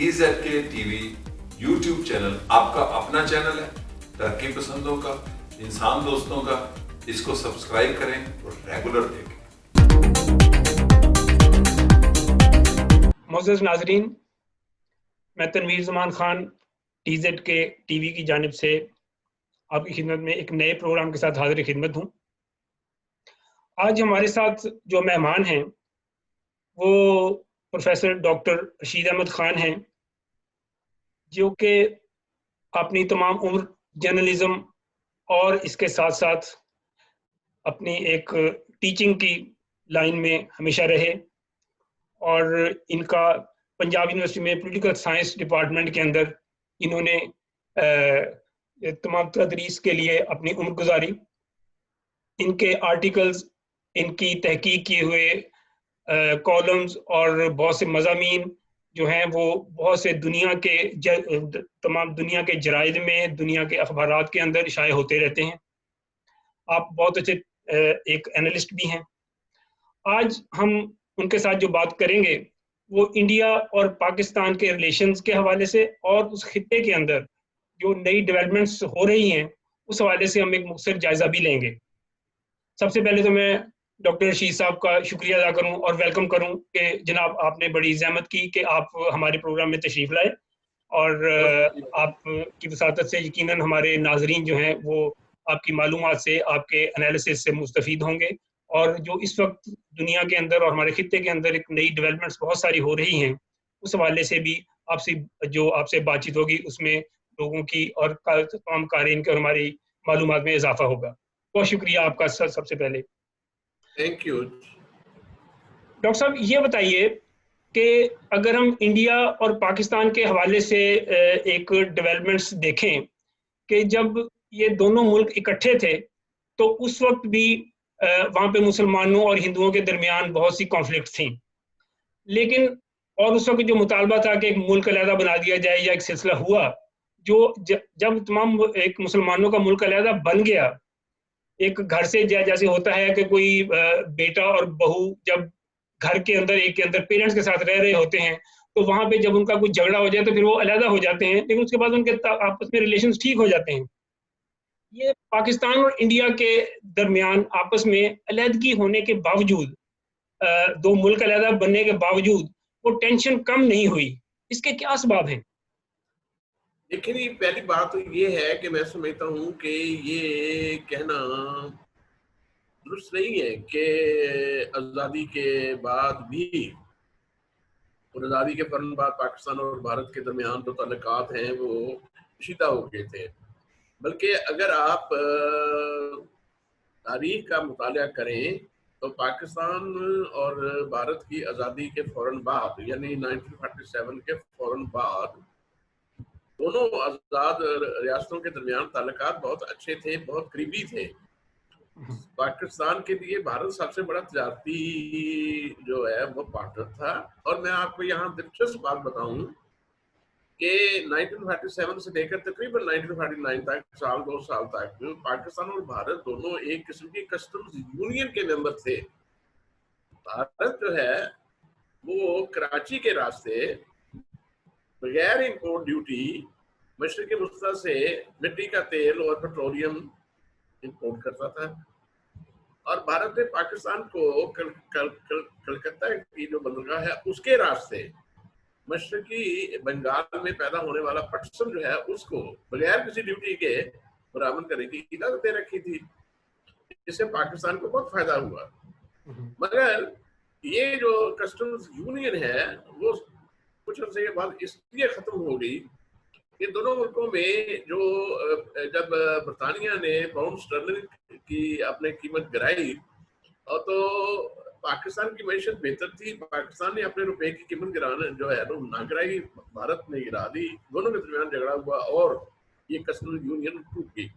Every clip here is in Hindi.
TZK TV YouTube चैनल आपका अपना चैनल है, तरक्की पसंदों का, इंसान दोस्तों का। इसको सब्सक्राइब करें और रेगुलर देखें। मोअज़्ज़ज़ नाज़रीन, मैं तनवीर ज़मान खान TZK TV की जानिब से आपकी खिदमत में एक नए प्रोग्राम के साथ हाज़िर खिदमत हूँ। आज हमारे साथ जो मेहमान हैं वो प्रोफेसर डॉक्टर रशीद अहमद ख़ान हैं, जो कि अपनी तमाम उम्र जर्नलिज़्म और इसके साथ-साथ अपनी एक टीचिंग की लाइन में हमेशा रहे और इनका पंजाब यूनिवर्सिटी में पॉलिटिकल साइंस डिपार्टमेंट के अंदर इन्होंने तमाम तदरीस के लिए अपनी उम्र गुजारी। इनके आर्टिकल्स, इनकी तहकीक किए हुए कॉलम्स और बहुत से मज़ामीन जो हैं वो बहुत से तमाम दुनिया के जराइद में, दुनिया के अखबारात के अंदर इशाए होते रहते हैं। आप बहुत अच्छे एक एनालिस्ट भी हैं। आज हम उनके साथ जो बात करेंगे वो इंडिया और पाकिस्तान के रिलेशंस के हवाले से और उस खित्ते के अंदर जो नई डेवलपमेंट्स हो रही हैं उस हवाले से हम एक मुख्तसर जायज़ा भी लेंगे। सबसे पहले तो मैं डॉक्टर रशीद साहब का शुक्रिया अदा करूं और वेलकम करूं कि जनाब आपने बड़ी ज़हमत की कि आप हमारे प्रोग्राम में तशरीफ़ लाए और आपकी वसातत से यकीनन हमारे नाज़रीन जो हैं वो आपकी मालूमात से, आपके एनालिसिस से मुस्तफ़ीद होंगे। और जो इस वक्त दुनिया के अंदर और हमारे खित्ते के अंदर एक नई डेवलपमेंट्स बहुत सारी हो रही हैं, उस हवाले से भी आपसे बातचीत होगी, उसमें लोगों की और तमाम क़ारीन की और हमारी मालूमात में इजाफा होगा। बहुत शुक्रिया आपका सर। सबसे पहले थैंक यू डॉक्टर साहब, ये बताइए कि अगर हम इंडिया और पाकिस्तान के हवाले से एक डेवलपमेंट्स देखें कि जब ये दोनों मुल्क इकट्ठे थे तो उस वक्त भी वहाँ पे मुसलमानों और हिंदुओं के दरमियान बहुत सी कॉन्फ्लिक्ट थी, लेकिन और उस वक्त जो मुतालबा था कि एक मुल्क अलहदा बना दिया जाए या एक सिलसिला हुआ, जब तमाम एक मुसलमानों का मुल्क अलहदा बन गया, एक घर से जैसे होता है कि कोई बेटा और बहू जब घर के अंदर एक के अंदर पेरेंट्स के साथ रह रहे होते हैं तो वहाँ पे जब उनका कुछ झगड़ा हो जाए तो फिर वो अलहदा हो जाते हैं, लेकिन उसके बाद उनके आपस में रिलेशंस ठीक हो जाते हैं। ये पाकिस्तान और इंडिया के दरमियान आपस में अलहदगी होने के बावजूद, दो मुल्क अलहदा बनने के बावजूद वो टेंशन कम नहीं हुई। इसके क्या असबाब हैं? देखिए, पहली बात तो ये है कि मैं समझता हूँ कि ये कहना दुरुस्त नहीं है कि आज़ादी के बाद भी और आज़ादी के फौरन बाद पाकिस्तान और भारत के दरमियान जो ताल्लुकात हैं वो शिदा हो गए थे। बल्कि अगर आप तारीख का मुताला करें तो पाकिस्तान और भारत की आज़ादी के फौरन बाद यानी 1947 के फौरन बाद दोनों आज़ाद रियासतों के दरमियान ताल्लुकात बहुत अच्छे थे, बहुत करीबी थे। पाकिस्तान के लिए भारत सबसे बड़ा तजारती जो है वो पार्टनर था। और मैं आपको यहाँ दिलचस्प बात बताऊं कि 1947 से लेकर तकरीबन 1949 तक, साल 2 साल तक पाकिस्तान और भारत दोनों एक किस्म की कस्टम्स यूनियन के मेंबर थे। भारत जो है वो कराची के रास्ते बगैर इंपोर्ट ड्यूटी मशरिक़ वस्ता से मिट्टी का तेल और पेट्रोलियम इंपोर्ट करता था। और भारत ने पाकिस्तान को कलकत्ता की जो बंदरगाह है उसके रास्ते मशरकी बंगाल में पैदा होने वाला पटसन जो है उसको बगैर किसी ड्यूटी के बरामद करने की इजाजत दे रखी थी। इससे पाकिस्तान को बहुत फायदा हुआ। मगर ये जो कस्टम्स यूनियन है वो कुछ अर्से के बाद इसलिए खत्म हो गई कि दोनों मुल्कों में जो जब बरतानिया ने पाउंड स्टर्लिंग की अपने कीमत गिराई और तो पाकिस्तान की मैशत बेहतर थी, पाकिस्तान ने अपने रुपए की कीमत गिराना जो है तो ना गिराई, भारत ने गिरा दी। दोनों के दरमियान झगड़ा हुआ और ये कस्टम यूनियन टूट गई।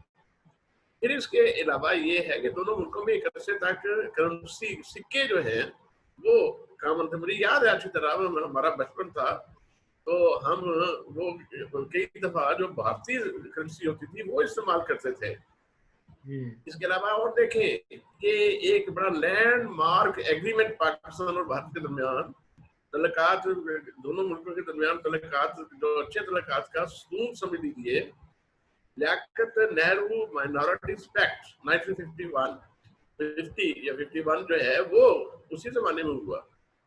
फिर इसके अलावा ये है कि दोनों मुल्कों में एक अरसे तक करेंसी सिक्के जो है वो कामन थे। मुझे याद है अच्छी तरह, हमारा बचपन था तो हम वो कई दफा जो भारतीय करेंसी होती थी वो इस्तेमाल करते थे। इसके अलावा और देखें कि एक बड़ा लैंडमार्क एग्रीमेंट पाकिस्तान और भारत के दरमियान तलकात, दोनों मुल्कों के दरमियान तलकात, जो अच्छे तलकात का सून समझ लीजिए, लियाकत नेहरू माइनॉरिटीज पैक्ट 1951 50 या 51 जो है वो उसी जमाने में हुआ।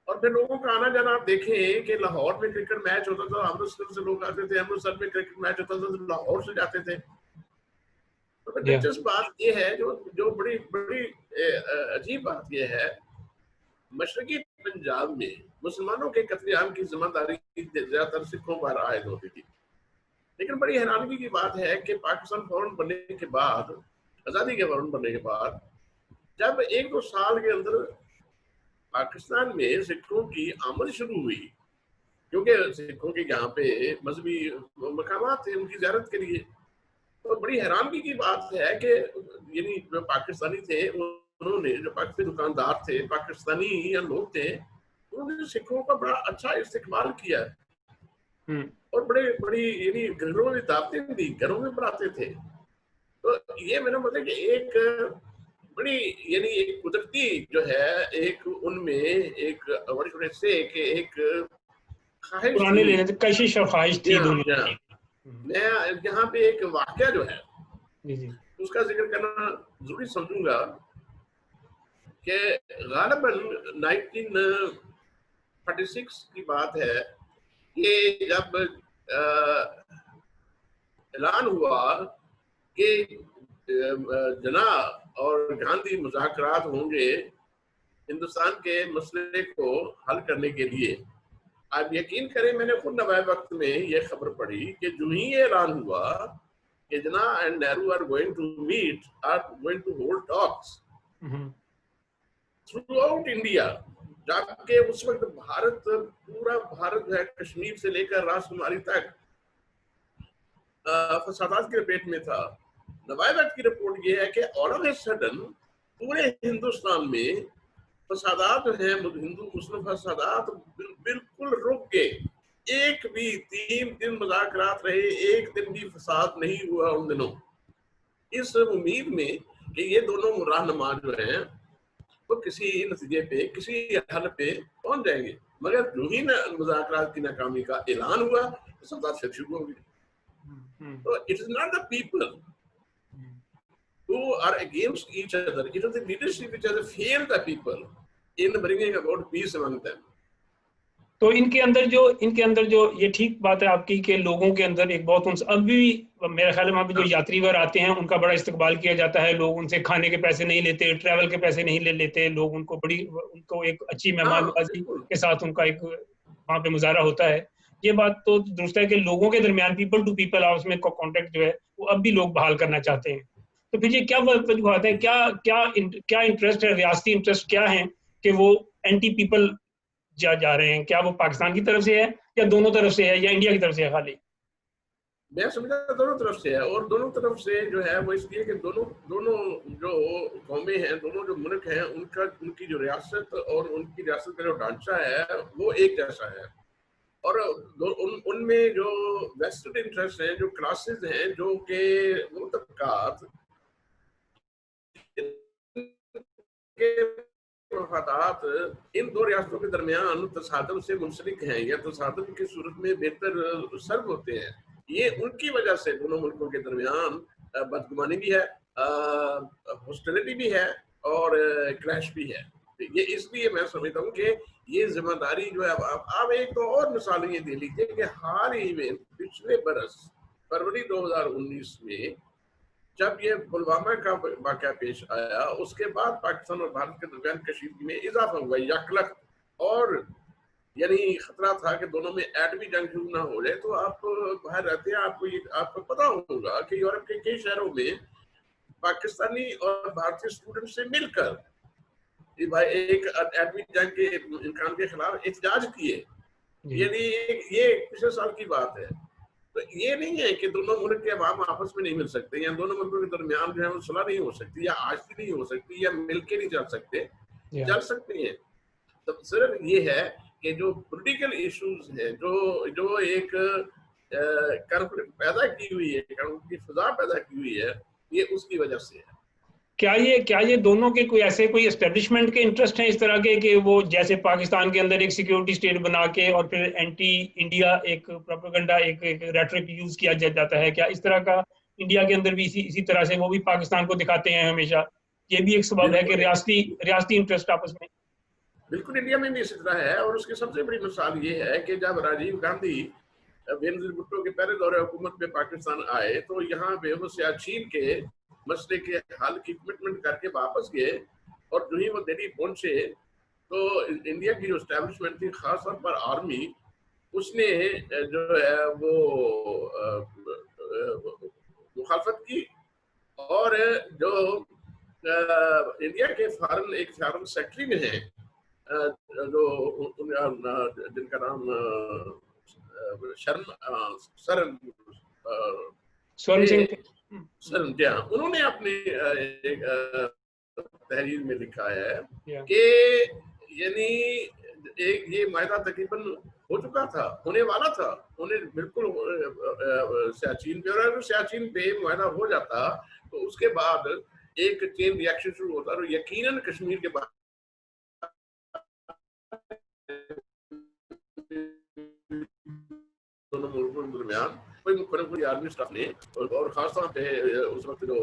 और फिर लोगों का आना जाना आप देखें कि लाहौर में क्रिकेट मैच होता था, अमृतसर से लोग आते थे, अमृतसर में क्रिकेट मैच होता था तो लाहौर से जाते थे। तो दिलचस्प बात ये है, जो बड़ी बड़ी अजीब बात ये है, मशरकी पंजाब में मुसलमानों के कत्लेआम की जिम्मेदारी ज्यादातर सिखों पर आयद होती थी। लेकिन बड़ी हैरानी की बात है कि पाकिस्तान फौरन बनने के बाद, आज़ादी के फौरन बनने के बाद, जब 1-2 साल के अंदर पाकिस्तान में सिखों की आमद शुरू हुई, क्योंकि सिखों के यहाँ पे मजहबी मकामात थे उनकी ज़ियारत के लिए, तो बड़ी हैरानगी की बात है कि यानी जो पाकिस्तानी थे, उन्होंने, जो पाकिस्तानी दुकानदार थे, पाकिस्तानी या लोग थे, उन्होंने सिखों का बड़ा अच्छा इस्तेमाल किया और बड़े बड़ी यानी घरों में दावतें दी, घरों में बनाते थे। तो ये मेरा मतलब कि एक बड़ी यानी एक कुदरती जो है, एक उनमें एक बड़े से कि एक ख्वाहिश पुराने लेने से कशिश और ख्वाहिश थी दोनों की। मैं यहाँ पे एक वाकया जो है जी उसका जिक्र करना जरूरी समझूंगा कि गालिबन 1946 की बात है कि जब ऐलान हुआ कि जना और गांधी मुज़ाकरात होंगे हिंदुस्तान के मसले को हल करने के लिए। आप यकीन करें, मैंने खुद नवाए वक्त में ये खबर पढ़ी कि जो ही ऐलान हुआ कि Jinnah and Nehru are going to meet, are going to hold talks throughout India, जबकि उस वक्त भारत, पूरा भारत जो है कश्मीर से लेकर राजकुमारी तक फसादात की लपेट में था। नवाए वक्त की रिपोर्ट ये है कि ऑल ऑफ ए सडन पूरे हिंदुस्तान में फसादात जो है, हिंदू मुस्लिम फसादात बिल्कुल रुक गए। एक भी 3 दिन मुज़ाकरात रहे, एक दिन भी फसाद नहीं हुआ उन दिनों, इस उम्मीद में कि ये दोनों रहनुमा जो हैं वो किसी नतीजे पे, किसी हल पे पहुंच जाएंगे। मगर जो ही मुज़ाकरात की नाकामी का ऐलान हुआ तो फसाद फिर शुरू हो गए। तो it is not the people who are against each other, it is the leadership which has failed the people in bringing about peace among them. तो इनके अंदर जो ये ठीक बात है आपकी कि लोगों के अंदर एक बहुत, उनसे अभी मेरे ख्याल में वहाँ पे जो यात्री वर्ग आते हैं उनका बड़ा इस्तकबाल किया जाता है, लोग उनसे खाने के पैसे नहीं लेते, ट्रैवल के पैसे नहीं लेते, लोग उनको एक अच्छी मेहमान नवाजी के साथ उनका एक वहाँ पे मुजाहरा होता है। ये बात तो दुरुस्त है कि लोगों के दरमियान पीपल टू पीपल आपस में कॉन्टेक्ट जो है वो अब भी लोग बहाल करना चाहते हैं। तो फिर ये क्या वजूहत है, क्या इंटरेस्ट है, रियासती इंटरेस्ट क्या है कि वो एंटी पीपल जा रहे हैं? क्या वो पाकिस्तान की तरफ से है या दोनों तरफ से है या इंडिया की तरफ से है? खाली मैं समझता दोनों तरफ से है, और दोनों तरफ से जो है वो इसलिए कि दोनों जो कौमें हैं, दोनों जो मुल्क हैं, उनकी जो रियासत और उनकी रियासत का जो ढांचा है वो एक जैसा है। और उनमें जो वेस्टेड इंटरेस्ट हैं, जो क्लासेस हैं, जो कि वो तबकात के मफादात इन दो रियासतों के दरमियान तसादम से मुंसलिक हैं या तसादम की सूरत में बेहतर सर्व होते हैं। ये उनकी वजह से दोनों मुल्कों के दरमियान बदगुमानी भी है, हॉस्टिलिटी भी है और क्रैश भी है। ये इसलिए मैं समझता हूँ कि ये जिम्मेदारी जो है, आप एक तो और मिसाल ये दे लीजिए कि हाल ही में पिछले बरस फरवरी 2019 में जब ये पुलवामा का वाक़या पेश आया, उसके बाद पाकिस्तान और भारत के दरमियान कशीदगी में इजाफा हुआ यकलख, और यानी खतरा था कि दोनों में एटमी जंग शुरू ना हो जाए। तो आप बाहर रहते हैं, आपको पता होगा कि यूरोप के कई शहरों में पाकिस्तानी और भारतीय स्टूडेंट से मिलकर भाई एक एटमी जंग के इम्कान के खिलाफ एहतजाज किए। यानी ये पिछले साल की बात है। तो ये नहीं है कि दोनों मुल्क के अवाम आपस में नहीं मिल सकते या दोनों मुल्कों के दरमियान जो है वो सुलह नहीं हो सकती या आज भी नहीं हो सकती या मिलके नहीं चल सकते, चल सकती हैं। तो सिर्फ ये है कि जो पॉलिटिकल इश्यूज है, जो एक कॉन्फ्लिक्ट पैदा की हुई है, की फिजा पैदा की हुई है, ये उसकी वजह से है। क्या ये दोनों के कोई ऐसे कोई एस्टेब्लिशमेंट के इंटरेस्ट हैं इस तरह के कि वो जैसे पाकिस्तान के अंदर एक सिक्योरिटी स्टेट बना के और फिर एंटी इंडिया एक प्रोपेगेंडा एक रेटरिक यूज किया जाता है, क्या इस तरह का इंडिया के अंदर भी इसी तरह से वो भी पाकिस्तान को दिखाते हैं हमेशा? ये भी एक सबब है कि रियासती इंटरेस्ट आपस में। बिल्कुल, इंडिया में भी इसी तरह है। और उसकी सबसे बड़ी मिसाल ये है कि जब राजीव गांधी बेनजीर भुट्टो के पहले दौरे हुकूमत में पाकिस्तान आए तो यहाँ पे वो सियाचिन के मसले के हल की कमिटमेंट करके वापस गए, और जो ही वो दिल्ली पहुंचे तो इंडिया की जो एस्टेब्लिशमेंट थी, खासतौर पर आर्मी, उसने जो है वो मुखालफत की। और जो इंडिया के फॉरेन सेक्रेटरी में है, जो जिनका नाम शरण, उन्होंने अपनी एक तहरीर में लिखा है कि यानी एक ये मायदा तकरीबन हो चुका था, होने वाला था, उन्हें बिल्कुल सियाचिन पे, और अगर सियाचिन पे मायदा हो जाता तो उसके बाद एक चेन रिएक्शन शुरू होता, और यकीनन कश्मीर के बाद दोनों मुल्कों के दरमियान कोई आर्मी स्टाफ ने, और खासतौर पे उस वक्त जो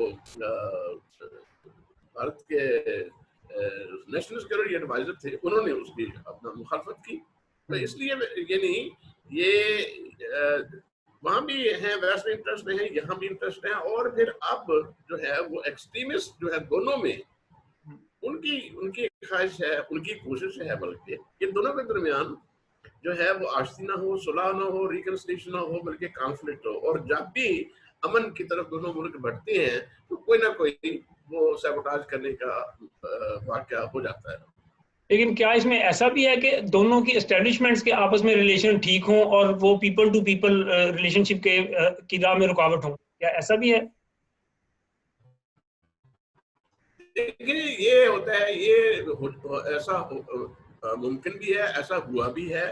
भारत के नेशनल सिक्योरिटी एडवाइजर थे, उन्होंने उसकी अपना मुखालफत की। तो इसलिए यानी ये वहाँ भी है, वैसे इंटरेस्ट है, यहाँ भी इंटरेस्ट है। और फिर अब जो है वो एक्सट्रीमिस्ट जो है दोनों में उनकी ख्वाहिश है, उनकी कोशिश है बल्कि इन दोनों के दरमियान जो है वो आश्ती ना हो, सुलह ना हो, रिकंसिलिएशन ना हो, बल्कि कॉन्फ्लिक्ट हो। और जब भी अमन की तरफ दोनों मुल्क बढ़ते हैं तो कोई ना कोई वो सैबोटाज करने का वाकया हो जाता है। लेकिन क्या इसमें ऐसा भी है कि दोनों की एस्टेब्लिशमेंट्स के आपस में रिलेशन ठीक हों और वो पीपल टू पीपल रिलेशनशिप की राह में रुकावट हो? क्या ऐसा भी है? देखिए, ये होता है, ये ऐसा मुमकिन भी है, ऐसा हुआ भी है।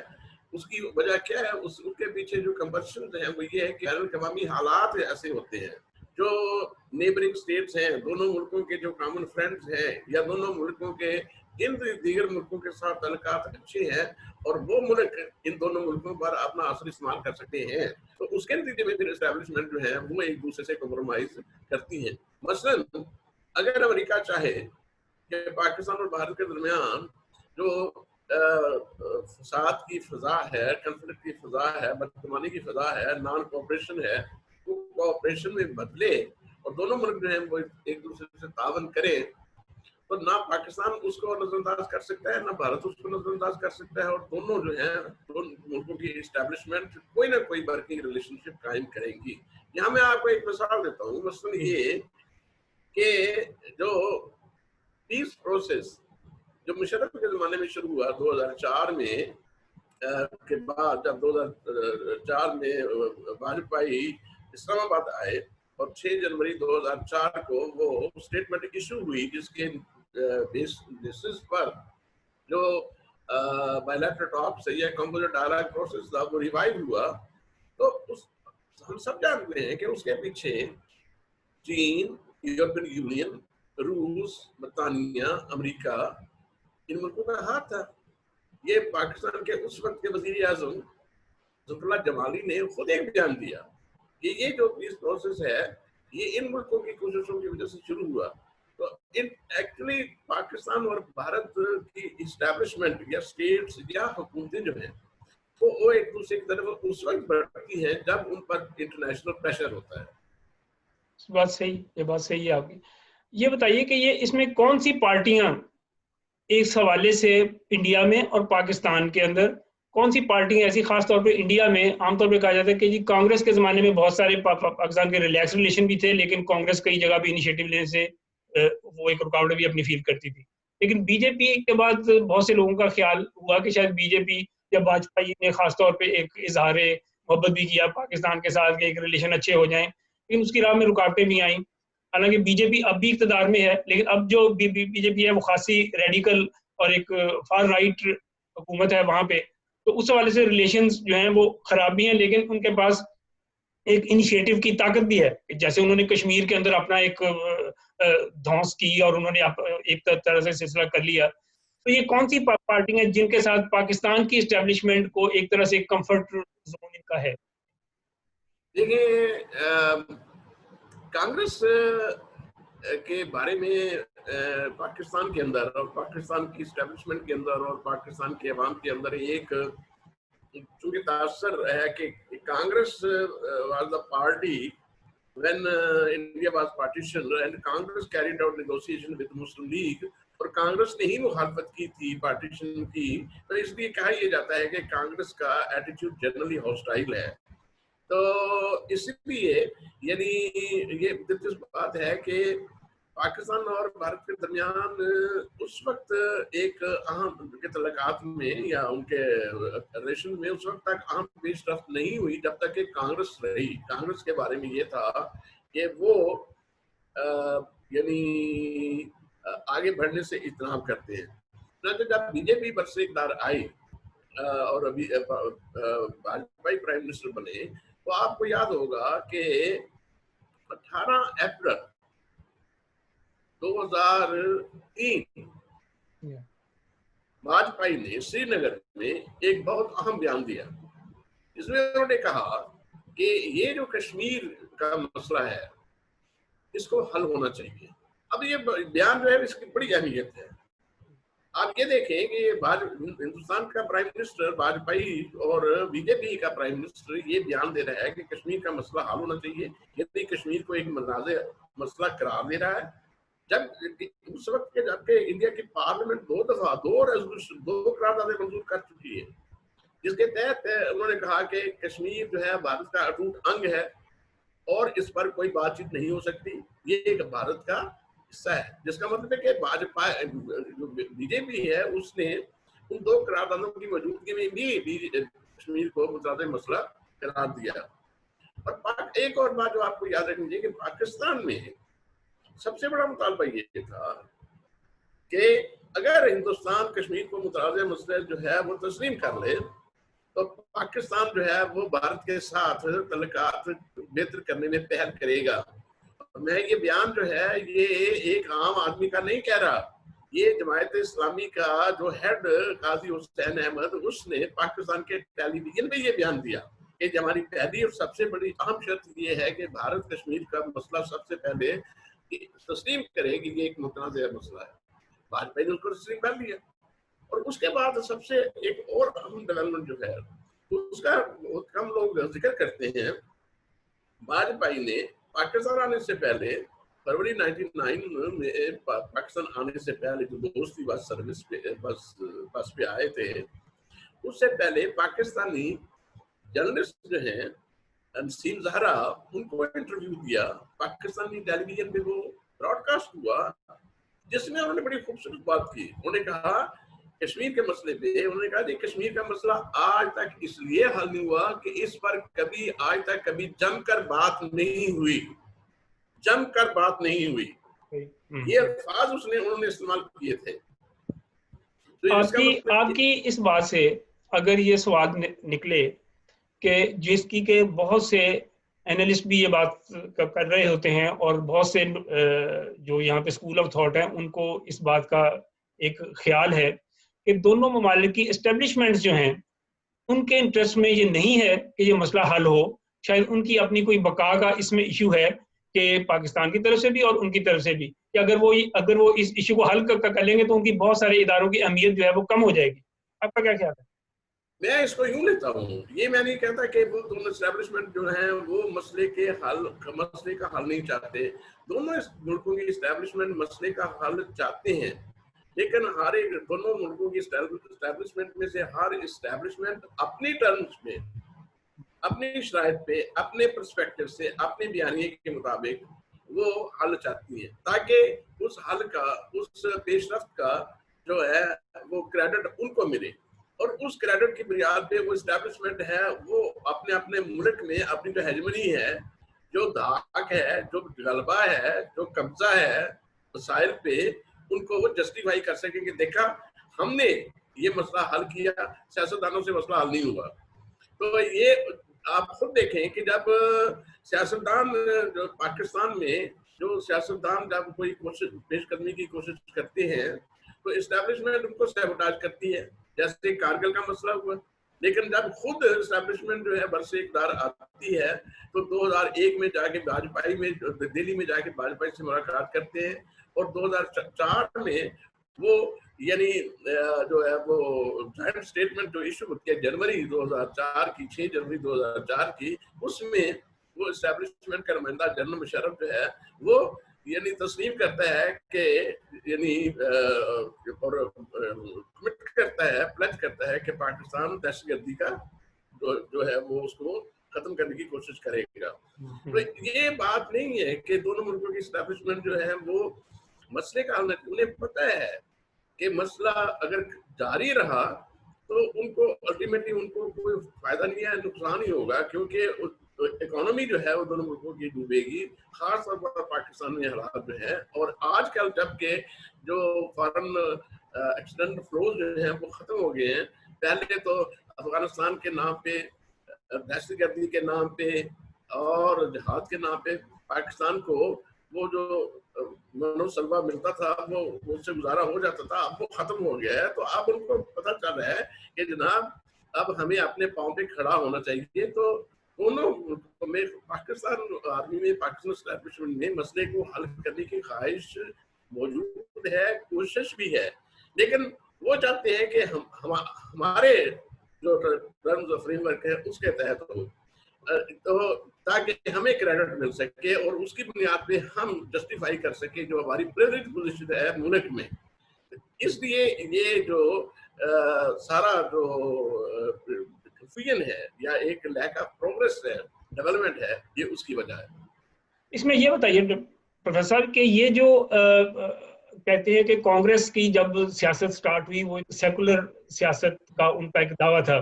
उसकी वजह क्या है? उसके पीछे जो कंपल्शन है वो ये है कि अवामी हालात ऐसे होते हैं, जो नेबरिंग स्टेट्स हैं, दोनों मुल्कों के जो कॉमन फ्रेंड्स हैं, या दोनों मुल्कों के इन दीगर मुल्कों के साथ ताल्लुकात अच्छे हैं, और वो मुल्क इन दोनों मुल्कों पर अपना असर इस्तेमाल कर सकते हैं, तो उसके नतीजे में फिर एस्टेब्लिशमेंट जो है वो एक दूसरे से कॉम्प्रोमाइज करती है। मसलन अगर अमेरिका चाहे कि पाकिस्तान और भारत के दरमियान जो फसाद की फजा है, कन्फ्लिक्ट की फजा है, बदगुमानी की फजा है, नॉन कोऑपरेशन है, वो कोऑपरेशन में बदले और दोनों मुल्क जो है वो एक दूसरे से तावन करें, तो ना पाकिस्तान उसको नजरअंदाज कर सकता है, ना भारत उसको नजरअंदाज कर सकता है, और दोनों जो है दोनों मुल्कों की एस्टेब्लिशमेंट कोई ना कोई वर्किंग रिलेशनशिप कायम करेंगी। यहाँ मैं आपको एक मिसाल देता हूँ। मसलन ये कि जो पीस प्रोसेस जो मुशर्रफ के ज़माने में शुरू हुआ 2004 में, के बाद जब 2004 में वाजपेयी इस्लामाबाद आए और 6 जनवरी 2004 को वो स्टेटमेंट इशू हुई, जिसके बेसिस पर जो बायलैटरल टॉक्स या कंपोजिट डायलॉग प्रोसेस था वो रिवाइव हुआ। तो हम सब जानते हैं कि उसके पीछे चीन, यूरोपियन यूनियन, रूस, बरतानिया, अमेरिका, इन मुल्कों का हाथ था। ये पाकिस्तान के उस वक्त के वजीर आजम जुल्फिकार जमाली ने खुद एक बयान दिया कि ये जो पीस प्रोसेस है ये इन मुल्कों की कोशिशों की वजह से शुरू हुआ। तो इन एक्चुअली पाकिस्तान और भारत की इस्टेब्लिशमेंट या स्टेट्स या हुकूमतें जो हैं तो वो एक दूसरे की तरफ उस वक्त बढ़ती हैं जब उन पर इंटरनेशनल प्रेशर होता है। ये बात सही है आपकी। ये बताइए कि ये इसमें कौन सी पार्टियां इस हवाले से इंडिया में और पाकिस्तान के अंदर कौन सी पार्टियां ऐसी, खासतौर पे इंडिया में आमतौर पे कहा जाता है कि जी कांग्रेस के ज़माने में बहुत सारे पाकिस्तान के रिलैक्स रिलेशन भी थे, लेकिन कांग्रेस कई जगह भी इनिशिएटिव लेने से वो एक रुकावट भी अपनी फील करती थी। लेकिन बीजेपी के बाद बहुत से लोगों का ख्याल हुआ कि शायद बीजेपी या वाजपेयी ने खासतौर पर एक इजहार मोहब्बत भी किया पाकिस्तान के साथ कि एक रिलेशन अच्छे हो जाएं, लेकिन उसकी राह में रुकावटें भी आई। हालांकि बीजेपी अब भी इक़्तिदार में है, लेकिन अब जो बीजेपी है वो खासी रेडिकल और एक फार राइट हुकूमत है वहाँ पे, तो उस हवाले से रिलेशंस जो हैं वो खराब भी हैं, लेकिन उनके पास एक इनिशिएटिव की ताकत भी है। जैसे उन्होंने कश्मीर के अंदर अपना एक धौंस की और उन्होंने एक तरह से सिलसिला कर लिया। तो ये कौन सी पार्टी हैं जिनके साथ पाकिस्तान की एस्टेब्लिशमेंट को एक तरह से कंफर्ट जोन इनका है? देखिए, कांग्रेस के बारे में पाकिस्तान के अंदर और पाकिस्तान की एस्टेब्लिशमेंट के अंदर और पाकिस्तान के अवाम के अंदर एक चूंकि तासर है कि Congress was the party when India was partitioned and Congress carried out negotiation with Muslim League, और कांग्रेस ने ही मुखालफत की थी पार्टीशन की, तो इसलिए कहा यह जाता है कि कांग्रेस का एटीट्यूड जनरली हॉस्टाइल है। तो इसलिए यानी ये दिलचस्प बात है कि पाकिस्तान और भारत के दरमियान उस वक्त एक अहम के तल्लुकात में या उनके रिलेशन में उस वक्त तक अहम पेशरफ्त नहीं हुई जब तक कि कांग्रेस रही। कांग्रेस के बारे में ये था कि वो यानी आगे बढ़ने से इज्तनाब करते हैं। तो जब बीजेपी बरसेकदार आई और अभी वाजपेयी प्राइम मिनिस्टर बने, तो आपको याद होगा कि 18 अप्रैल 2003 वाजपेयी ने श्रीनगर में एक बहुत अहम बयान दिया। इसमें उन्होंने कहा कि ये जो कश्मीर का मसला है इसको हल होना चाहिए। अब ये बयान जो है इसकी बड़ी अहमियत है। आप ये देखें कि हिंदुस्तान का प्राइम मिनिस्टर वाजपेयी और बीजेपी का प्राइम मिनिस्टर ये बयान दे रहा है कि कश्मीर का मसला हल होना चाहिए, यदि कश्मीर को एक मुतनाज़ मसला करार दे रहा है। जब उस वक्त के जबकि इंडिया की पार्लियामेंट 2 दफा 2 करारदादें मंजूर कर चुकी है, जिसके तहत उन्होंने कहा कि कश्मीर जो है भारत का अटूट अंग है और इस पर कोई बातचीत नहीं हो सकती, ये एक भारत का हिस्सा है। जिसका मतलब है कि भाजपा जो बीजेपी है उसने उन 2 करारदादों की मौजूदगी में भी कश्मीर को मुतनाज़ मसला करार दिया। और एक और बात जो आपको याद रखनी चाहिए कि पाकिस्तान में सबसे बड़ा मुतालबा ये था कि अगर हिंदुस्तान कश्मीर को मुतनाज़ मसला जो है वो तस्लीम कर ले तो पाकिस्तान जो है वो भारत के साथ तल्लुकात बेहतर करने में पहल करेगा। मैं ये बयान जो है ये एक आम आदमी का नहीं कह रहा, ये जमायत इस्लामी का जो हेड काजी हुसैन अहमद उसने पाकिस्तान के टेलीविजन में ये बयान दिया कि हमारी पहली और सबसे बड़ी अहम शर्त ये है कि भारत कश्मीर का मसला सबसे पहले तस्लीम करे कि ये एक मुतनाज़ मसला है। वाजपेयी ने उसको तस्लीम कर लिया। और उसके बाद सबसे एक और अहम डेवलपमेंट जो है उसका कम लोग जिक्र करते हैं, वाजपेयी ने पाकिस्तान आने से पहले फरवरी 1999 में पाकिस्तान आने से पहले जो दोस्ती बस सर्विस पे बस पे आए थे, उससे पहले पाकिस्तानी जर्नलिस्ट जो हैं नसीम ज़हरा उनको इंटरव्यू दिया, पाकिस्तानी टेलीविजन पे वो ब्रॉडकास्ट हुआ, जिसमें उन्होंने बड़ी खूबसूरत बात की। उन्होंने कहा कश्मीर के मसले पे, उन्होंने कहा कि कश्मीर का मसला आज तक इसलिए हल नहीं हुआ कि इस पर आज तक कभी जमकर बात नहीं हुई, जमकर बात नहीं हुई। ये अल्फाज उन्होंने इस्तेमाल किए थे। तो आपकी इस बात से अगर ये सवाल निकले कि जिसकी के बहुत से एनालिस्ट भी ये बात कर रहे होते हैं और बहुत से जो यहाँ पे स्कूल ऑफ थॉट है उनको इस बात का एक ख्याल है कि दोनों ममालिक की एस्टेब्लिशमेंट्स जो हैं उनके इंटरेस्ट में ये नहीं है कि ये मसला हल हो। शायद उनकी अपनी कोई बका का इसमें इशू है कि पाकिस्तान की तरफ से भी और उनकी तरफ से भी, कि अगर वो इस इशू को हल कर लेंगे तो उनकी बहुत सारे इदारों की अहमियत जो है वो कम हो जाएगी। आपका क्या ख्याल है? मैं इसको यूं लेता हूँ, ये मैं नहीं कहता कि वो दोनों एस्टेब्लिशमेंट जो हैं वो मसले का हल नहीं चाहते। दोनों मुल्कों की एस्टेब्लिशमेंट मसले का हल चाहते हैं, लेकिन हर एक दोनों मुल्कों की एस्टेब्लिशमेंट में से हर एस्टेब्लिशमेंट अपनी टर्म्स में, अपनी शराइत पे, अपने पर्सपेक्टिव से, अपने बयानिए के मुताबिक वो हल चाहती है, ताकि उस हल का, उस पेशरफ्त का जो है वो क्रेडिट उनको मिले और उस क्रेडिट की बुनियाद पे वो एस्टेब्लिशमेंट है वो अपने अपने मुल्क में अपनी जो हेजमनी है, जो धाक है, जो गलबा है, जो कब्जा है वसाइल पे, उनको वो जस्टिफाई कर सके कि देखा हमने ये मसला हल किया, सियासतदानों से मसला हल नहीं हुआ। तो ये आप खुद देखें कि जब सियासतदान पाकिस्तान में जो सियासतदान जब कोई कोशिश पेशकदमी की कोशिश करते हैं तो इस्टेब्लिशमेंट उनको सैबोटाज करती है, जैसे कारगिल का मसला हुआ। लेकिन जब खुद इस्टेब्लिशमेंट जो है बरसे इक़्तिदार आती है तो 2001 में जाके वाजपेयी में दिल्ली में जाके वाजपेयी से मुलाकात करते हैं, और 2004 में वो यानी जो है वो जॉइंट स्टेटमेंट जो इशू होती है जनवरी 2004 की, 6 जनवरी 2004 की, उसमें वो इस्टेब्लिशमेंट का नुमाइंदा जनरल मुशर्रफ जो है वो यानी तस्लीम करता है कि यानी और कमिट करता है, प्लेज करता है कि पाकिस्तान दहशतगर्दी का जो है वो उसको खत्म करने की कोशिश करेगा। तो ये बात नहीं है कि दोनों मुल्कों की इस्टेब्लिशमेंट जो है वो मसले का हल, उन्हें पता है कि मसला अगर जारी रहा तो उनको अल्टीमेटली उनको कोई फायदा नहीं है, नुकसान ही होगा, क्योंकि इकोनॉमी जो है वो दोनों मुल्कों की डूबेगी, खास तौर पर पाकिस्तान में हालात जो है। और आजकल जबकि जो फॉरेन एक्सटेंड फ्लोज जो है वो खत्म हो गए हैं, पहले तो अफगानिस्तान के नाम पे, दहशतगर्दी के नाम पे और जिहाद के नाम पे पाकिस्तान को वो जो मनोसलवा मिलता था वो उससे गुजारा हो जाता था, अब वो खत्म हो गया है। तो अब उनको पता चल रहा है कि जनाब अब हमें अपने पाँव पे खड़ा होना चाहिए। तो दोनों मुल्कों में, पाकिस्तान आर्मी में, पाकिस्तान एस्टैब्लिशमेंट में मसले को हल करने की ख्वाहिश मौजूद है, कोशिश भी है, लेकिन वो चाहते हैं कि हमारे जो टर्म्स ऑफ फ्रेमवर्क है उसके तहत हो, तो ताकि हमें क्रेडिट मिल सके और उसकी बुनियाद पे हम जस्टिफाई कर सके जो हमारी प्रिविलेज्ड पोजीशन है मुल्क में। इसलिए ये जो सारा जो कंफ्यूजन है या एक लैक ऑफ प्रोग्रेस है, डेवलपमेंट है, ये उसकी वजह है। इसमें ये बताइए प्रोफेसर कि ये जो कहते हैं कि कांग्रेस की जब सियासत स्टार्ट हुई वो सेकुलर सियासत का उनका एक दावा था,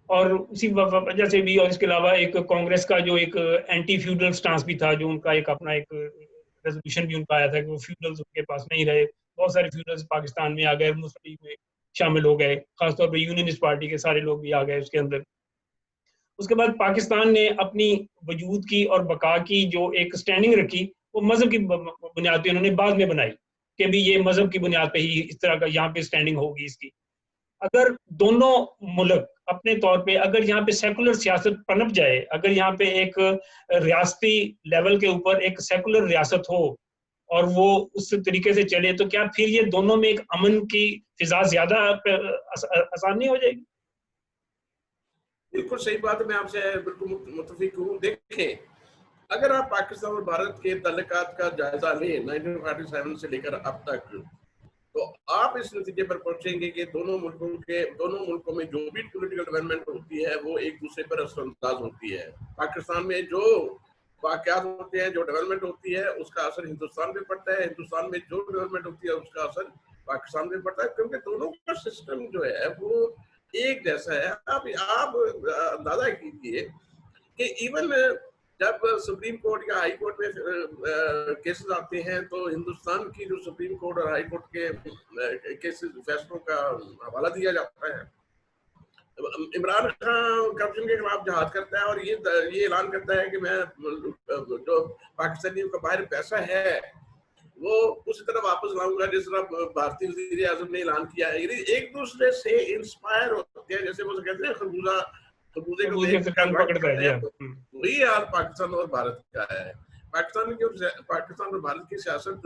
और उसी वजह से भी, और इसके अलावा एक कांग्रेस का जो एक एंटी फ्यूडल स्टांस भी था, जो उनका एक अपना एक रेजोल्यूशन भी उनका आया था कि वो फ्यूडल्स उनके पास नहीं रहे। बहुत सारे फ्यूडल्स पाकिस्तान में आ गए, मुस्लिम में शामिल हो गए, खासतौर पर यूनियनिस्ट पार्टी के सारे लोग भी आ गए उसके अंदर। उसके बाद पाकिस्तान ने अपनी वजूद की और बका की जो एक स्टैंडिंग रखी वो मजहब की बुनियाद पे उन्होंने बाद में बनाई कि भी ये मजहब की बुनियाद पे ही इस तरह का यहाँ पे स्टैंडिंग होगी इसकी। अगर दोनों मुल्क अपने तौर पे, अगर यहाँ पे सेकुलर सियासत पनप जाए, अगर यहाँ पे एक रियासती लेवल के ऊपर एक सेकुलर रियासत हो और वो उस तरीके से चले, तो क्या फिर ये दोनों में एक अमन की फिजा ज्यादा आसान नहीं हो जाएगी? बिल्कुल सही बात है, मैं आपसे बिल्कुल मुत्तफिक हूँ। देखें, अगर आप पाकिस्तान और भारत के ताल्लुकात का जायजा लें 1947 से लेकर अब तक, तो आप इस नतीजे पर पहुंचेंगे कि दोनों मुल्कों में जो भी पॉलिटिकल डेवलपमेंट होती है वो एक दूसरे पर असरअंदाज होती है। पाकिस्तान में जो वाक़यात होते हैं, जो डेवलपमेंट होती है, उसका असर हिंदुस्तान में पड़ता है, हिंदुस्तान में जो डेवलपमेंट होती है उसका असर पाकिस्तान में पड़ता है, क्योंकि दोनों का सिस्टम जो है वो एक जैसा है। आप अंदाजा कीजिए कि इवन जब सुप्रीम कोर्ट या हाई कोर्ट में केसेस आते हैं तो हिंदुस्तान की जो सुप्रीम कोर्ट और हाई कोर्ट के केसेस फैसलों का हवाला दिया जाता है। इमरान खान करप्शन के खिलाफ जहाद करता है और ये ऐलान करता है कि मैं जो पाकिस्तानियों का बाहर पैसा है वो उसी तरह वापस लाऊंगा जिस तरह भारतीय वज़ीर आज़म ने ऐलान किया है। एक दूसरे से इंस्पायर होते हैं, जैसे वो कहते हैं खरबूजे को देख कर पकड़ता है। वही हाल पाकिस्तान और भारत का है। पाकिस्तान और भारत की सियासत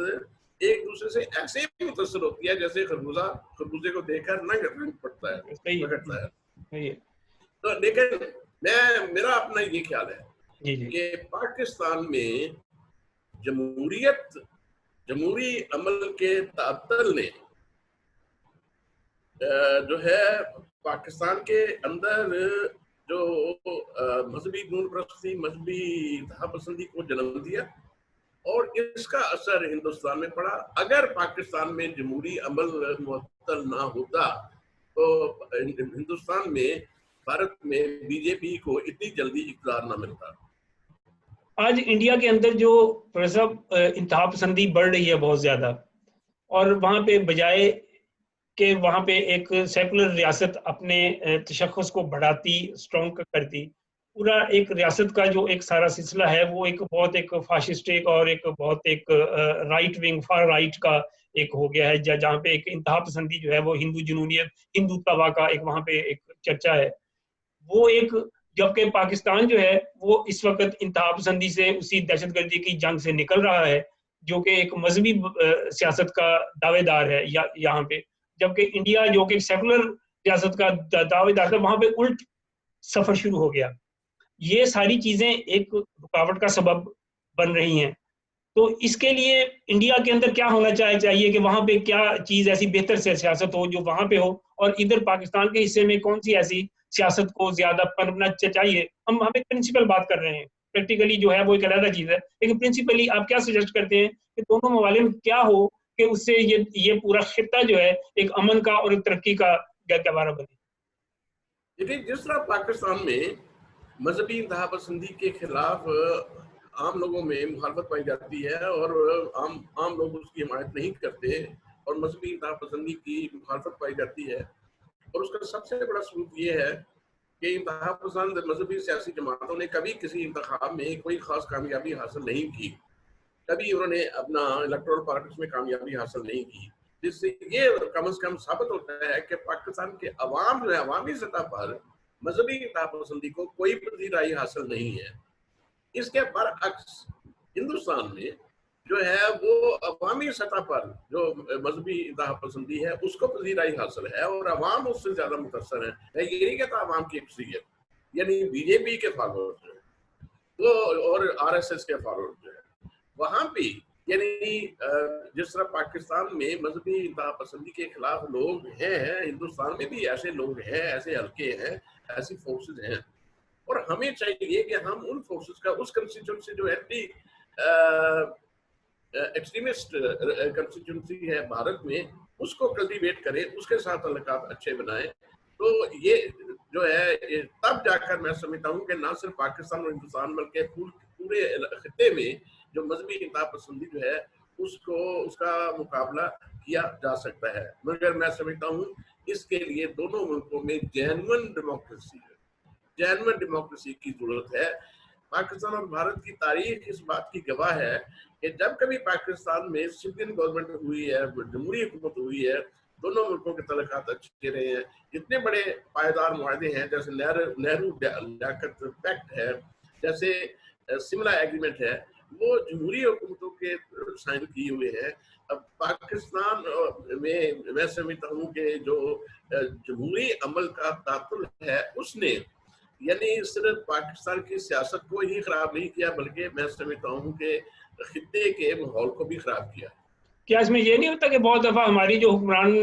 एक दूसरे से ऐसे मुतासिर होती है जैसे खरबूजे को देखकर न पड़ता है। तो लेकिन मेरा अपना ये ख्याल है कि पाकिस्तान में जमहूरी अमल के तातल ने जो है पाकिस्तान के अंदर जो मजहबी नूरपरस्ती, मजहबी इंतहापसंदी को जन्म दिया और इसका असर हिंदुस्तान में पड़ा। अगर पाकिस्तान में जमहूरी अमल मुअत्तल ना होता तो हिंदुस्तान में, भारत में बीजेपी को इतनी जल्दी इक़्तिदार ना मिलता। आज इंडिया के अंदर जो इंतहा पसंदी बढ़ रही है बहुत ज्यादा, और वहां पे बजाय कि वहां पे एक सेकुलर रियासत अपने तशख़्ख़ुस को बढ़ाती, स्ट्रॉन्ग करती, पूरा एक रियासत का जो एक सारा सिलसिला है वो एक बहुत एक फाशिस्टिक और एक बहुत एक राइट विंग फार राइट का एक हो गया है, जहाँ पे एक इंतहा पसंदी जो है वो हिंदू जुनूनियत हिंदू तवा का एक वहाँ पे एक चर्चा है वो एक। जबकि पाकिस्तान जो है वो इस वक्त इंतहा पसंदी से उसी दहशतगर्दी की जंग से निकल रहा है जो कि एक मजहबी सियासत का दावेदार है यहाँ पे। जबकि इंडिया जो कि सेकुलर सियासत का दावेदार था वहां पे उल्ट सफर शुरू हो गया। ये सारी चीजें एक रुकावट का सबब बन रही हैं। तो इसके लिए इंडिया के अंदर क्या होना चाहिए कि वहां पे क्या चीज ऐसी बेहतर से सियासत हो जो वहां पे हो, और इधर पाकिस्तान के हिस्से में कौन सी ऐसी सियासत को ज्यादा पनपना चाहिए। हम एक प्रिंसिपल बात कर रहे हैं, प्रैक्टिकली जो है वो एक अलग चीज है, लेकिन प्रिंसिपली आप क्या सजेस्ट करते हैं कि दोनों ममालिक में क्या हो कि उससे ये पूरा खित्ता जो है एक अमन का और एक तरक्की का गहवारा बने। देखिए, जिस तरह पाकिस्तान में मजहबी इंतहा पसंदी के खिलाफ आम लोगों में मुखालफत पाई जाती है और आम लोग उसकी हिमायत नहीं करते और मजहबी इंतहा पसंदी की मुखालफत पाई जाती है, और उसका सबसे बड़ा सबूत ये है कि इंतहा पसंद मजहबी सियासी जमातों ने कभी किसी इंतखाब में कोई खास कामयाबी हासिल नहीं की, कभी उन्होंने अपना इलेक्टोरल पॉलिटिक्स में कामयाबी हासिल नहीं की, जिससे ये कम से कम साबित होता है कि पाकिस्तान के अवाम जो है अवामी सतह पर मजहबी इंतहा पसंदी को कोई पजीराई हासिल नहीं है। इसके बरअक्स हिंदुस्तान में जो है वो अवामी सतह पर जो मजहबी इंतहा पसंदी है उसको पजीराई हासिल है और अवाम उससे ज्यादा मुतासर है। मैं ये नहीं कहता अवाम की अक्सरियत, यानी बीजेपी के फॉलोअर्स जो है वो और आरएसएस के फॉलोअर्स जो है वहां भी, यानी जिस तरह पाकिस्तान में मजहबी इंतहा पसंदी के खिलाफ लोग हैं, हिंदुस्तान में भी ऐसे लोग हैं, ऐसे हल्के हैं, ऐसी फोर्सेज हैं, और हमें चाहिए कि हम उन फोर्सेस का उस कंस्टिट्यूंसी जो एंटी एक्सट्रीमिस्ट कंस्टिट्यूंसी है भारत में उसको कल्टीवेट करें, उसके साथ ताल्लुकात अच्छे बनाएं। तो ये जो है ये तब जाकर मैं समझता हूँ कि ना सिर्फ पाकिस्तान और हिंदुस्तान बल्कि पूरे खित्ते में जो मजहबी इंतहा पसंदी जो है उसका मुकाबला किया जा सकता है। मगर मैं समझता हूँ इसके लिए दोनों मुल्कों में जेन्युइन डेमोक्रेसी की जरूरत है। पाकिस्तान और भारत की तारीख इस बात की गवाह है कि जब कभी पाकिस्तान में सिविलियन गवर्नमेंट हुई है, जमहूरी हुकूमत हुई है, दोनों मुल्कों के तल्लुकात अच्छे रहे हैं। जितने बड़े पायदार मुआहदे हैं, जैसे नेहरू लियाकत पैक्ट है, जैसे शिमला एग्रीमेंट है, वो जमहूरी हुकूमतों के साइन किए हुए हैं। अब पाकिस्तान में मैं समझता हूँ कि जो जमहूरी अमल का तातुल है उसने यानी सिर्फ पाकिस्तान की सियासत को ही खराब नहीं किया बल्कि मैं समझता हूँ कि खित्ते के माहौल को भी खराब किया। क्या इसमें ये नहीं होता कि बहुत दफा हमारी जो हुक्मरान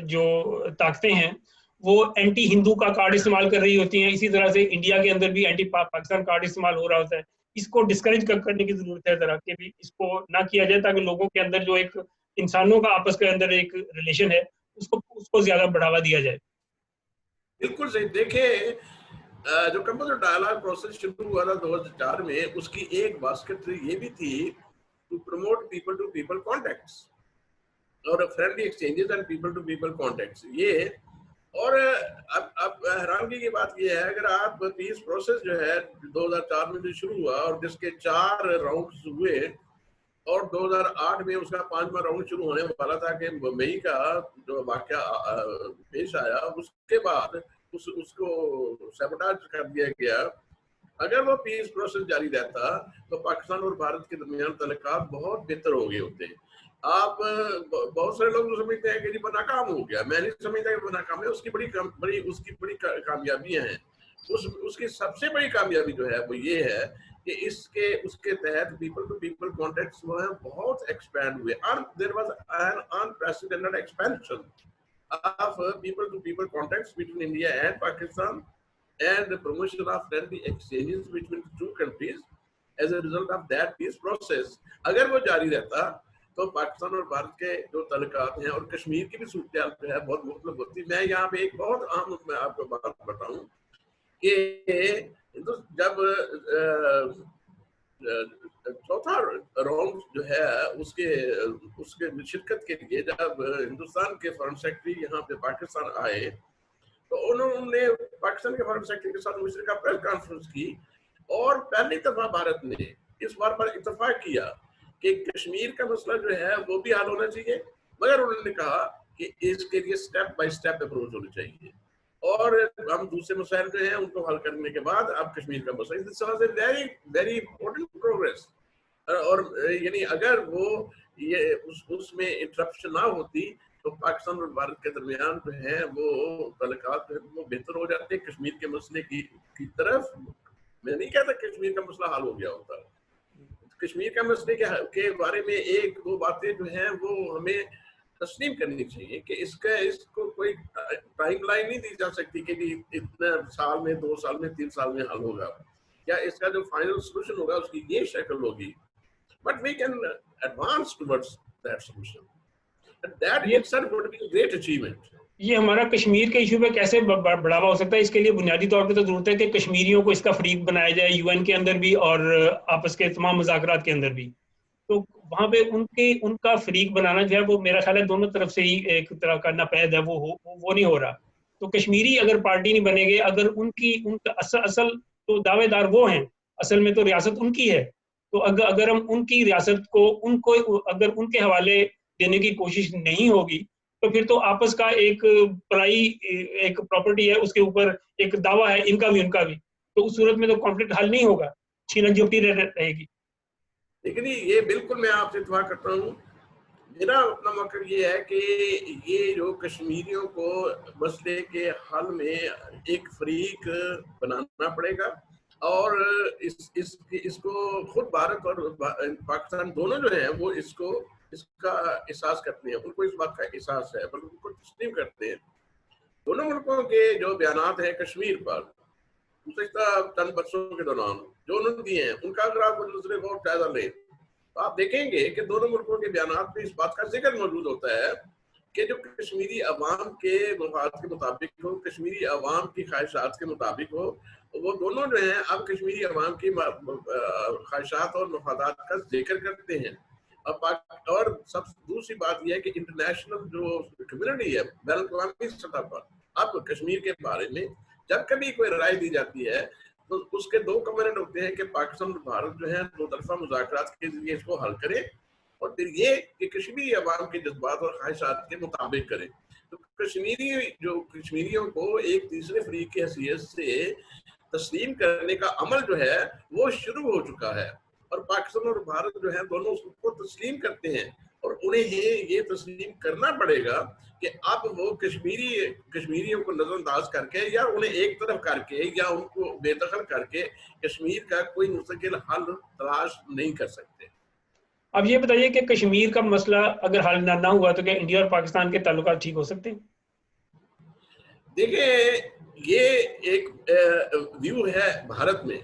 जो ताकतें हैं वो एंटी हिंदू का कार्ड इस्तेमाल कर रही होती हैं, इसी तरह से इंडिया के अंदर भी एंटी पाकिस्तान कार्ड इस्तेमाल हो रहा होता है। इसको डिस्करेज करने की जरूरत है जरा, कि भी इसको ना किया जाए ताकि लोगों के अंदर जो एक इंसानों का आपस के अंदर एक रिलेशन है उसको ज्यादा बढ़ावा दिया जाए। बिल्कुल सही। देखे, जो कंप्यूटर डायलॉग प्रोसेस शुरू हुआ था 2004 में, उसकी एक बास्केट ये भी थी to promote people to people contacts और friendly exchanges and people to people contacts. ये और अब हैरानगी की बात ये है, अगर आप पीस प्रोसेस जो है 2004 में जो शुरू हुआ और जिसके 4 राउंड्स हुए और 2008 में उसका 5वां राउंड शुरू होने वाला था कि मई का जो वाकया पेश आया उसके बाद उसको सैबोटाज कर दिया गया। अगर वो पीस प्रोसेस जारी रहता तो पाकिस्तान और भारत के दरमियान तल्लुकात बहुत बेहतर हो गए होते। आप बहुत सारे लोग समझते हैं कि जी नाकाम हो गया, मैं नहीं समझता कि वो नाकाम है। उसकी बड़ी कामयाबियां हैं। उसकी सबसे बड़ी कामयाबी जो है वो ये है कि उसके तहत पीपल टू पीपल कॉन्टेक्ट्स वो है बहुत एक्सपैंड हुए। There was an unprecedented expansion of people-to-people contacts between India and Pakistan and the promotion of friendly exchanges between the two countries as a result of that peace process। अगर वो जारी रहता तो पाकिस्तान और भारत के जो तल्लुकात हैं और कश्मीर की भी सूरत जो है बहुत मुख्तलिफ होती। मैं यहाँ पे एक बहुत अहम मैं आपको बात बताऊं कि जब चौथा राउंड जो है उसके शिरकत के लिए जब हिंदुस्तान के फॉरेन सेक्रेटरी यहाँ पे पाकिस्तान आए तो उन्होंने पाकिस्तान के फॉरेन सेक्रेटरी के साथ मुश्तरका प्रेस कॉन्फ्रेंस की और पहली दफा भारत ने इस बार पर इत्तेफाक किया कि कश्मीर का मसला जो है वो भी हल होना चाहिए, मगर उन्होंने कहा कि इसके लिए स्टेप बाय स्टेप अप्रोच होनी चाहिए और हम दूसरे मसाइल जो हैं उनको हल करने के बाद अब कश्मीर का मसला, this was a very very important progress. और यानी अगर वो ये उसमें इंटरप्शन ना होती तो पाकिस्तान और भारत के दरमियान जो है वो तल्लुकात जो है वो बेहतर हो जाते कश्मीर के मसले की तरफ। मैं नहीं कहता कश्मीर का मसला हल हो गया होता, कश्मीर का मसले के बारे में एक दो बातें जो हैं वो हमें तस्लीम करनी चाहिए कि इसको कोई टाइमलाइन नहीं दी जा सकती कि इतने साल में, 2 साल में, 3 साल में हल होगा, या इसका जो फाइनल सोल्यूशन होगा उसकी ये शक्ल होगी, but we can advance towards that solution and that itself would be a great achievement. ये हमारा कश्मीर के इशू पे कैसे बढ़ावा हो सकता है? इसके लिए बुनियादी तौर पे तो जरूरत है कि कश्मीरियों को इसका फरीक बनाया जाए, यूएन के अंदर भी और आपस के तमाम मुज़ाकरात के अंदर भी। तो वहाँ पे उनका फरीक बनाना जो है वो मेरा ख्याल है दोनों तरफ से ही एक तरह का नापैद है, वो नहीं हो रहा। तो कश्मीरी अगर पार्टी नहीं बनेंगे, अगर उनका असल तो दावेदार वो हैं, असल में तो रियासत उनकी है, तो अगर हम उनकी रियासत को अगर उनके हवाले देने की कोशिश नहीं होगी तो फिर तो आपस का एक पराई एक प्रॉपर्टी है, उसके ऊपर एक दावा है, इनका भी उनका भी, तो उस सूरत में तो कॉन्फ्लिक्ट हल नहीं होगा, छीना झपटी रहेगी। लेकिन ये बिल्कुल मैं आपसे इत्तेफाक करता हूँ। मेरा अपना मकसद ये है कि ये जो कश्मीरियों को मसले के हल में एक फरीक बनाना पड़ेगा और इसको खुद भारत और पाकिस्तान दोनों जो हैं वो इसका एहसास करते हैं, उनको इस बात का एहसास है, बल्कि उनको तस्लीम करते हैं। दोनों मुल्कों के जो बयानात हैं कश्मीर पर गुज़श्ता चंद बरसों के दौरान जो उन्होंने दिए हैं, उनका अगर आप नजर गौर जायजा लें तो आप देखेंगे कि दोनों मुल्कों के बयानात में इस बात का जिक्र मौजूद होता है कि जो कश्मीरी अवाम के मफाद के मुताबिक हो, कश्मीरी अवाम की ख्वाहिशात के मुताबिक हो, वो दोनों जो हैं अब कश्मीरी अवाम की ख्वाहिशात और मफादात का जिक्र करते हैं। और सब दूसरी बात यह है कि इंटरनेशनल जो कम्युनिटी है बैनुल-अक़वामी सतह पर अब कश्मीर के बारे में जब कभी कोई राय दी जाती है तो उसके दो कमेंट होते हैं कि पाकिस्तान और भारत जो है दो तरफा मुज़ाकरात के जरिए इसको हल करे और फिर ये कि कश्मीरी अवाम के जज्बात और ख्वाहिशात के मुताबिक करे। तो कश्मीरियों को एक तीसरे फरीक की हैसियत से तस्लीम करने का अमल जो है वो शुरू हो चुका है और पाकिस्तान और भारत जो है दोनों उसको तस्लीम करते हैं और उन्हें ये तस्लीम करना पड़ेगा कि अब वो कश्मीरियों को नजरअंदाज करके या उन्हें एक तरफ करके या उनको बेदखल करके कश्मीर का कोई मुस्तकिल हल तलाश नहीं कर सकते। अब ये बताइए कि कश्मीर का मसला अगर हल ना हुआ तो क्या इंडिया और पाकिस्तान के ताल्लुकात ठीक हो सकते हैं? देखिए ये एक व्यू है भारत में,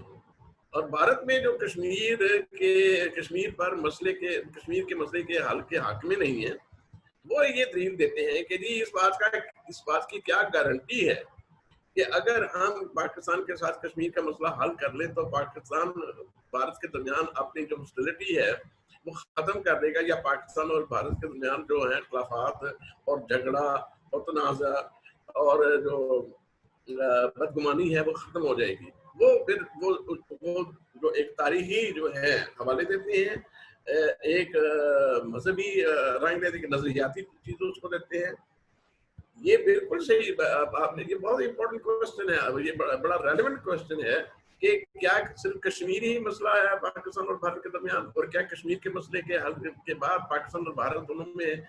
और भारत में जो कश्मीर के मसले के हल के हक में नहीं है वो ये दलील देते हैं कि जी इस बात की क्या गारंटी है कि अगर हम पाकिस्तान के साथ कश्मीर का मसला हल कर लें तो पाकिस्तान भारत के दरमियान अपनी जो हॉस्टिलिटी है वो खत्म कर देगा या पाकिस्तान और भारत के दरमियान जो है खिलाफात और झगड़ा और तनाज़ा और जो बदगुमानी है वो खत्म हो जाएगी। वो फिर वो जो एक तारीखी जो है हवाले देते हैं, एक मजहबी रंग देते हैं, नजरियाती चीजों उसको देते हैं। ये बिल्कुल सही आपने, ये बहुत इंपॉर्टेंट क्वेश्चन है, ये बड़ा रेलेवेंट क्वेश्चन है कि क्या सिर्फ कश्मीरी ही मसला है पाकिस्तान और भारत के दरमियान, और क्या कश्मीर के मसले के हल के बाद पाकिस्तान और भारत दोनों में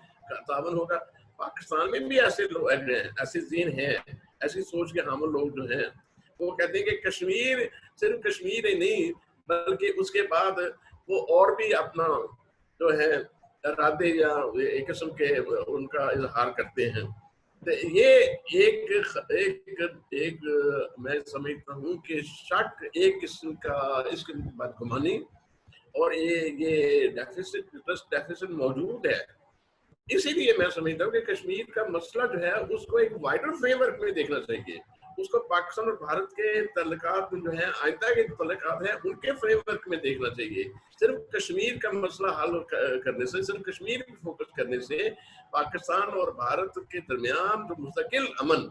तावन होगा? पाकिस्तान में भी ऐसे लोग हैं, ऐसे जीन हैं, ऐसी सोच के हामिल लोग जो हैं वो कहते हैं कि कश्मीर सिर्फ कश्मीर ही नहीं बल्कि उसके बाद वो और भी अपना जो है इरादे या एक किस्म के उनका इजहार करते हैं। तो ये एक मैं समझता हूँ कि शक एक किस्म का इसके बदगुमानी और ये डेफिसिट मौजूद है। इसीलिए मैं समझता हूँ कि कश्मीर का मसला जो है उसको एक वाइडर फ्रेमवर्क में देखना चाहिए, उसको पाकिस्तान और भारत के तल्लुकात जो है आइंदा के तल्लुकात हैं उनके फ्रेमवर्क में देखना चाहिए। सिर्फ कश्मीर का मसला हल करने से, सिर्फ कश्मीर पर फोकस करने से पाकिस्तान और भारत के दरमियान जो मुस्तकिल अमन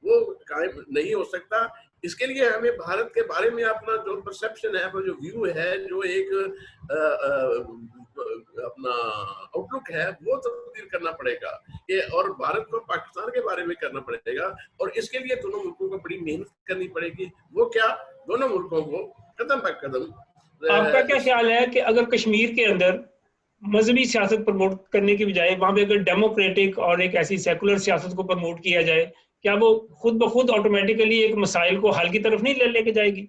वो कायम नहीं हो सकता। इसके लिए हमें भारत के बारे में अपना जो परसेप्शन है, अपना जो व्यू है, जो एक अपना आउटलुक है, वो तब्दील करना पड़ेगा कि, और भारत को पाकिस्तान के बारे में करना पड़ेगा। और इसके लिए दोनों मुल्कों को बड़ी मेहनत करनी पड़ेगी। वो क्या, दोनों मुल्कों को कदम पर कदम। आपका क्या ख्याल है कि अगर कश्मीर के अंदर मजहबी सियासत प्रमोट करने की बजाय वहां पे अगर डेमोक्रेटिक और एक ऐसी सेकुलर सियासत को प्रमोट किया जाए, क्या वो खुद ब खुद ऑटोमेटिकली एक मसाइल को हल की तरफ नहीं लेके जाएगी?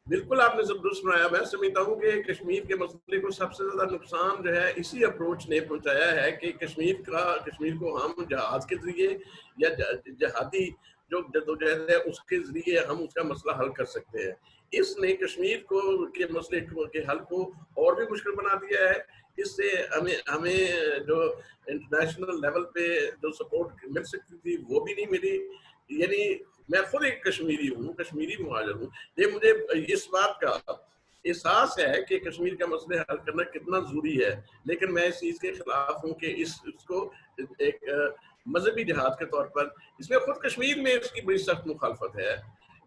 बिल्कुल आपने सब दुरुस्त बनाया। मैं समझता हूँ कि कश्मीर के मसले को सबसे ज्यादा नुकसान जो है इसी अप्रोच ने पहुंचाया है कि कश्मीर को हम जहाज के जरिए या जहादी जो जद्दोजहद है उसके जरिए हम उसका मसला हल कर सकते हैं। इसने कश्मीर को के मसले के हल को और भी मुश्किल बना दिया है। इससे हमें जो इंटरनेशनल लेवल पे जो सपोर्ट मिल सकती थी वो भी नहीं मिली। यानी मैं खुद एक कश्मीरी हूँ, कश्मीरी मुहाजिर हूँ, ये मुझे इस बात का एहसास है कि कश्मीर का मसले हल करना कितना जरूरी है। लेकिन मैं इस चीज के खिलाफ हूँ कि इसको एक मजहबी जिहाद के तौर पर, इसमें खुद कश्मीर में इसकी बड़ी सख्त मुखालफत है।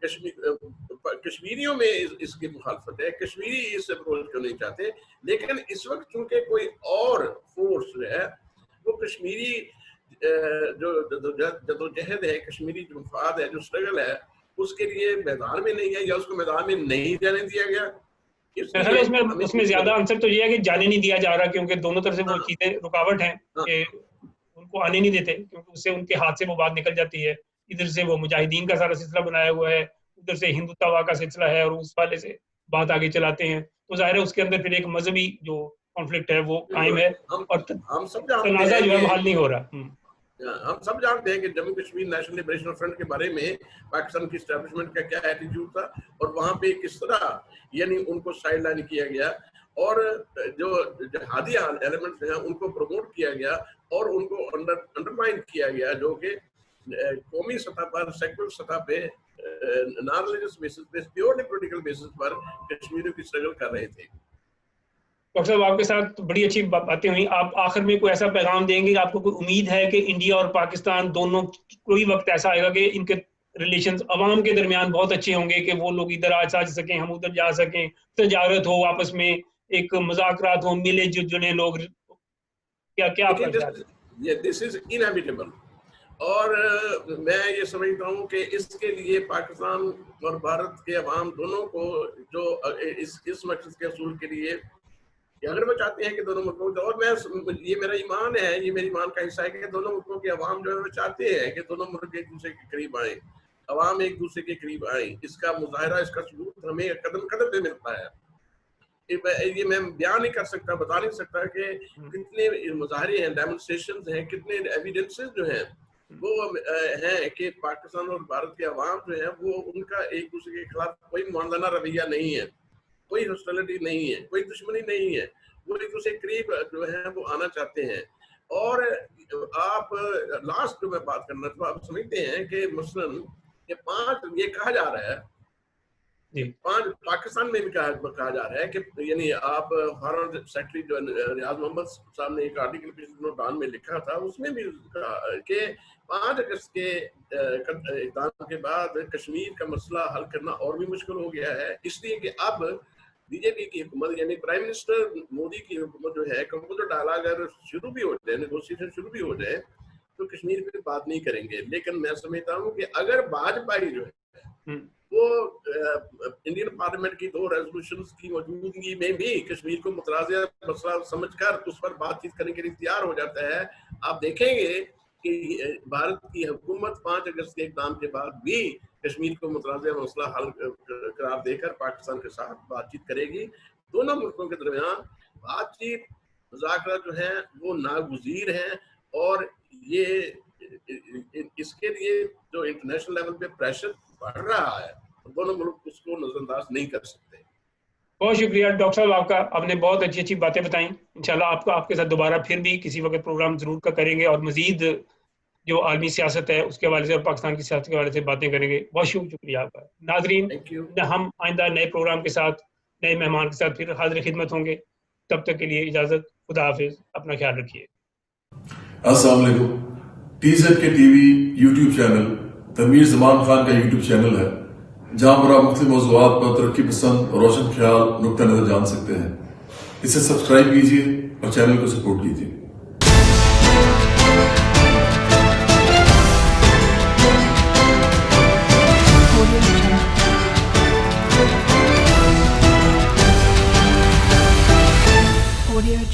कश्मीरियों में इसकी मुखालफत है। कश्मीरी इस अप्रोच को नहीं चाहते। लेकिन इस वक्त चूंकि कोई और फोर्स जो है वो कश्मीरी जो जद्दोजहद है, कश्मीरी जो मफाद है, जो स्ट्रगल है, उसके लिए मैदान में नहीं है या उसको मैदान में नहीं जाने दिया गया। उसमें ज्यादा आंसर तो ये है कि जाने नहीं दिया जा रहा, क्योंकि दोनों तरफ से वो चीजें रुकावट हैं कि उनको आने नहीं देते, क्योंकि उससे उनके हाथ से वो बात निकल जाती है। इधर से वो मुजाहिदीन का सारा सिलसिला बनाया हुआ है, उधर से हिंदुत्व का सिलसिला है, और उस वाले से बात आगे चलाते हैं। तो जाहिर है उसके अंदर फिर एक मजहबी जो कॉन्फ्लिक्ट है वो कायम है, और हम सब तनाज़ा जो है वो हल नहीं हो रहा। हम सब जानते हैं कि Jammu Kashmir national liberation front के बारे में पाकिस्तान की एस्टैब्लिशमेंट का क्या एटीट्यूड था, और वहां पे किस तरह यानी उनको साइड लाइन किया गया, और जो जिहादी एलिमेंट्स हैं उनको प्रमोट किया गया, और उनको अंडरमाइन किया गया, जो कि कौमी सतह पर, सेक्युलर सतह पे, नॉन रिलीजियस बेसिस पे, प्योरली पॉलिटिकल बेसिस पर कश्मीरियों की स्ट्रगल कर रहे थे। डॉक्टर साहब, आपके साथ बड़ी अच्छी बातें हुई। आप आखिर में कोई ऐसा पैगाम देंगे? आपको कोई उम्मीद है कि इंडिया और पाकिस्तान दोनों, कोई वक्त ऐसा आएगा कि इनके रिलेशंस अवाम के दरमियान बहुत अच्छे होंगे, कि वो लोग इधर आ सकें, हम उधर जा सकें, तजारत हो, आपस में एक मुज़ाकरात हो, मिले जुले लोग? क्या दिस इज इनएविटेबल। और मैं ये समझता हूँ कि इसके लिए पाकिस्तान और भारत के अवाम दोनों को जो इस मकसद के असूल के लिए, अगर वो चाहते हैं कि दोनों मुल्कों, और ये मेरा ईमान है, ये मेरी ईमान का हिस्सा है कि दोनों मुल्कों के अवाम जो है वो चाहते हैं कि दोनों मुल्क एक दूसरे के करीब आए, अवाम एक दूसरे के करीब आए। इसका मुजाहरा, इसका सबूत हमें कदम कदम पे मिलता है। ये मैं बयान नहीं कर सकता, बता नहीं सकता कि कितने मुजाहरे हैं, डेमोन्स्ट्रेशंस हैं, कितने एविडेंसेस जो हैं वो हैं कि पाकिस्तान और भारत के अवाम जो है वो उनका एक दूसरे के खिलाफ कोई मुआंदाना रवैया नहीं है, कोई हॉस्टिलिटी नहीं है, कोई दुश्मनी नहीं है। वो एक दूसरे करीब जो है वो आना चाहते हैं। और आप लास्ट जो मैं बात करना, तो आप समझते हैं कि मसलन ये 5, ये कहा जा रहा है, 5 पाकिस्तान में भी कहा जा रहा है कि, यानी आप फॉरेन सेक्रेटरी जो रियाज मोहम्मद साहब ने एक आर्टिकल पिछले डॉन में लिखा था, उसमें भी कहा कि 5 अगस्त के इक़दाम के बाद कश्मीर का मसला हल करना और भी मुश्किल हो गया है, इसलिए कि अब बीजेपी की हुकूमत, यानी प्राइम मिनिस्टर मोदी की हुकूमत जो है, कंप्यूटर डाला अगर शुरू भी हो जाए, नेगोशिएशन शुरू भी हो जाए, तो कश्मीर पे बात नहीं करेंगे। लेकिन मैं समझता हूँ कि अगर वाजपेयी जो है वो इंडियन पार्लियामेंट की 2 रेजोल्यूशंस की मौजूदगी में भी कश्मीर को मुतराज़ा मसला समझकर उस पर बातचीत करने के लिए तैयार हो जाता है, आप देखेंगे कि भारत की हुकूमत 5 अगस्त के इक़दाम के बाद भी कश्मीर को मुतराज़ा मसला हल करार देकर पाकिस्तान के साथ बातचीत करेगी। दोनों मुल्कों के दरमियान बातचीत, मुज़ाकरा जो है वो नागुज़ीर है, और ये इसके लिए जो इंटरनेशनल लेवल पे प्रेशर बढ़ रहा है, दोनों मुल्क उसको नजरअंदाज नहीं कर सकते। बहुत शुक्रिया डॉक्टर साहब आपका, आपने बहुत अच्छी अच्छी बातें बताई। इंशाल्लाह आपके साथ दोबारा फिर भी किसी वक्त प्रोग्राम जरूर करेंगे, और मजीद जो आलमी सियासत है उसके हवाले से और पाकिस्तान की सियासत के हवाले से बातें करेंगे। बहुत शुक्रिया आपका। नाजरीन, हम आइंदा नए प्रोग्राम के साथ, नए मेहमान के साथ फिर हाजिर खिदमत होंगे। तब तक के लिए इजाजत, खुदा हाफिज, अपना ख्याल रखिए। अस्सलाम वालेकुम। TZ के TV YouTube channel Tanveer Zaman Khan का यूट्यूब चैनल है, जहां पर आप मुख्तलिफ मौज़ूआत पर तरक्की पसंद और रोशन ख्याल नुक्ता नजर जान सकते हैं। इसे सब्सक्राइब कीजिए और चैनल को सपोर्ट कीजिए।